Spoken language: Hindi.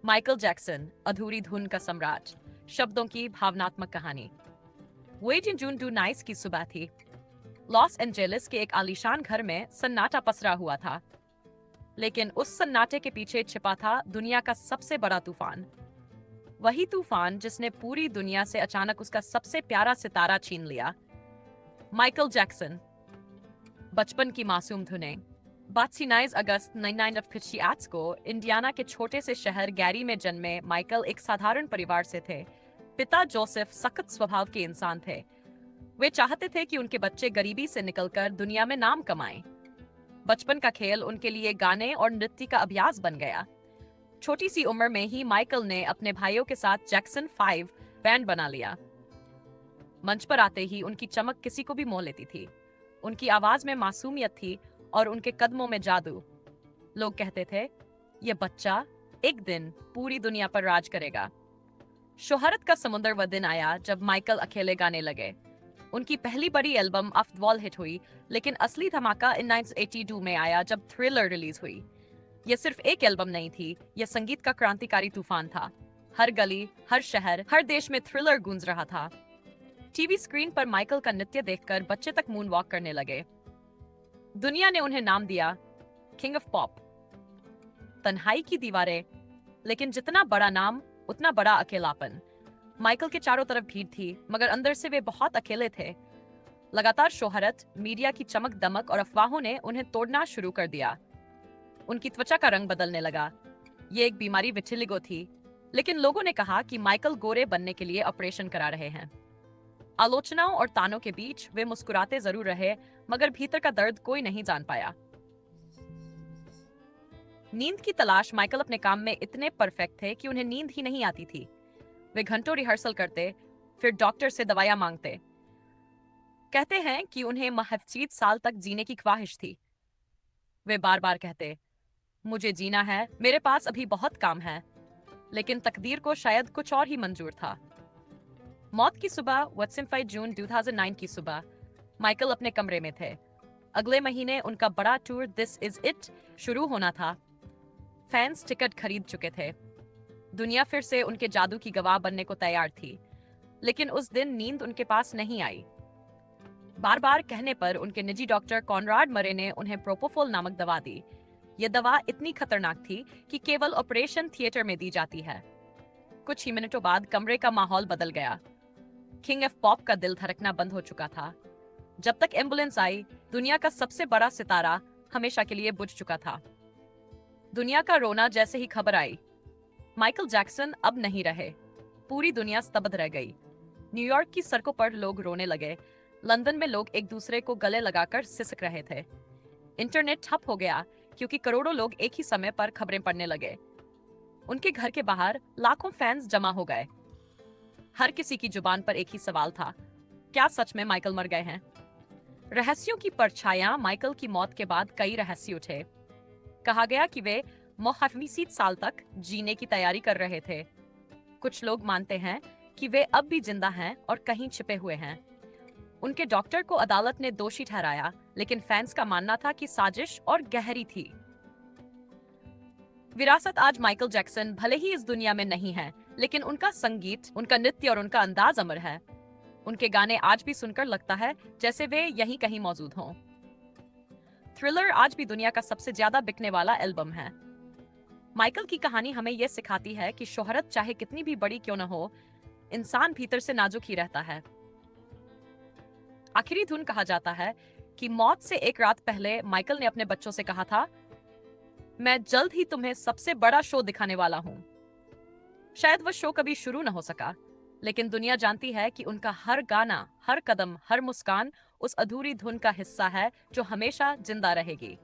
माइकल जैक्सन, अधूरी धुन का सम्राट, शब्दों की भावनात्मक कहानी। वो 18 जून 2019 की सुबह थी। लॉस एंजेलिस के एक आलीशान घर में सन्नाटा पसरा हुआ था, लेकिन उस सन्नाटे के पीछे छिपा था दुनिया का सबसे बड़ा तूफान। वही तूफान जिसने पूरी दुनिया से अचानक उसका सबसे प्यारा सितारा छीन लिया। Michael Jackson. बचपन की मासूम धुनें। 29 अगस्त 1958 को इंडियाना के छोटे से शहर गैरी में जन्मे माइकल एक साधारण परिवार से थे। पिता जोसेफ सख्त स्वभाव के इंसान थे। वे चाहते थे कि उनके बच्चे गरीबी से निकलकर दुनिया में नाम कमाएं। बचपन का खेल उनके लिए गाने और नृत्य का अभ्यास बन गया। छोटी सी उम्र में ही माइकल ने अपने भाइयों के साथ जैक्सन 5 बैंड बना लिया। मंच पर आते ही उनकी चमक किसी को भी मोह लेती थी। उनकी आवाज में मासूमियत थी और उनके कदमों में जादू। लोग कहते थे, ये बच्चा एक दिन पूरी दुनिया पर राज करेगा। शोहरत का समुंदर वह दिन आया जब माइकल अकेले गाने लगे। उनकी पहली बड़ी एल्बम आफ्टर ऑल हिट हुई, लेकिन असली धमाका 1982 में आया जब थ्रिलर रिलीज हुई। यह सिर्फ एक एल्बम नहीं थी, यह संगीत का क्रांतिकारी तूफान था। हर गली, हर शहर, हर देश में थ्रिलर गूंज रहा था। टीवी स्क्रीन पर माइकल का नृत्य देखकर बच्चे तक मून वॉक करने लगे। दुनिया ने उन्हें नाम दिया किंग ऑफ पॉप। तन्हाई की दीवारें, लेकिन जितना बड़ा नाम उतना बड़ा अकेलापन। माइकल के चारों तरफ भीड़ थी, मगर अंदर से वे बहुत अकेले थे। लगातार शोहरत, मीडिया की चमक दमक और अफवाहों ने उन्हें तोड़ना शुरू कर दिया। उनकी त्वचा का रंग बदलने लगा। ये एक बीमारी विटिलिगो थी, लेकिन लोगों ने कहा कि माइकल गोरे बनने के लिए ऑपरेशन करा रहे हैं। आलोचनाओं और तानों के बीच वे मुस्कुराते जरूर रहे, मगर भीतर का दर्द कोई नहीं जान पाया। नींद की तलाश। माइकल अपने काम में इतने परफेक्ट थे कि उन्हें नींद ही नहीं आती थी। वे घंटों रिहर्सल करते, फिर डॉक्टर से दवाइयां मांगते। कहते हैं कि उन्हें महफूज साल तक जीने की ख्वाहिश थी। वे बार बार कहते, मुझे जीना है, मेरे पास अभी बहुत काम है। लेकिन तकदीर को शायद कुछ और ही मंजूर था। मौत की सुबह, 25 जून 2009 की सुबह, माइकल अपने कमरे में थे। अगले महीने उनका बड़ा टूर दिस इज इट शुरू होना था। फैंस टिकट खरीद चुके थे। दुनिया फिर से उनके जादू की गवाह बनने को तैयार थी। लेकिन उस दिन नींद उनके पास नहीं आई। बार बार कहने पर उनके निजी डॉक्टर कॉनराड मरे ने उन्हें प्रोपोफोल नामक दवा दी। यह दवा इतनी खतरनाक थी कि केवल ऑपरेशन थिएटर में दी जाती है। कुछ ही मिनटों बाद कमरे का माहौल बदल गया। किंग ऑफ पॉप का दिल धड़कना बंद हो चुका था। जब तक एम्बुलेंस आई, दुनिया का सबसे बड़ा सितारा हमेशा के लिए बुझ चुका था। दुनिया का रोना जैसे ही खबर आई, माइकल जैक्सन अब नहीं रहे। पूरी दुनिया स्तब्ध रह गई। न्यूयॉर्क की सड़कों पर लोग रोने लगे। लंदन में लोग एक दूसरे को गले लगाकर सिसक रहे थे। इंटरनेट ठप हो गया क्योंकि करोड़ों लोग एक ही समय पर खबरें पढ़ने लगे। उनके घर के बाहर लाखों फैंस जमा हो गए। हर किसी की जुबान पर एक ही सवाल था, क्या सच में माइकल मर गए हैं? रहस्यों की परछाइयां। माइकल की मौत के बाद कई रहस्य उठे। कहा गया कि वे मुहफ्फिज़ साल तक जीने की तैयारी कर रहे थे। कुछ लोग मानते हैं कि वे अब भी जिंदा हैं और कहीं छिपे हुए हैं। उनके डॉक्टर को अदालत ने दोषी ठहराया, लेकिन फैंस का मानना था कि साजिश और गहरी थी। विरासत। आज माइकल जैक्सन भले ही इस दुनिया में नहीं है, लेकिन उनका संगीत, उनका नृत्य और उनका अंदाज अमर है। उनके गाने आज भी सुनकर लगता है जैसे वे यहीं कहीं मौजूद हों। थ्रिलर आज भी दुनिया का सबसे ज्यादा बिकने वाला एल्बम है। माइकल की कहानी हमें यह सिखाती है कि शोहरत चाहे कितनी भी बड़ी क्यों न हो, इंसान भीतर से नाजुक ही रहता है। आखिरी धुन। कहा जाता है कि मौत से एक रात पहले माइकल ने अपने बच्चों से कहा था, मैं जल्द ही तुम्हें सबसे बड़ा शो दिखाने वाला हूं। शायद वह शो कभी शुरू न हो सका, लेकिन दुनिया जानती है कि उनका हर गाना, हर कदम, हर मुस्कान उस अधूरी धुन का हिस्सा है जो हमेशा जिंदा रहेगी।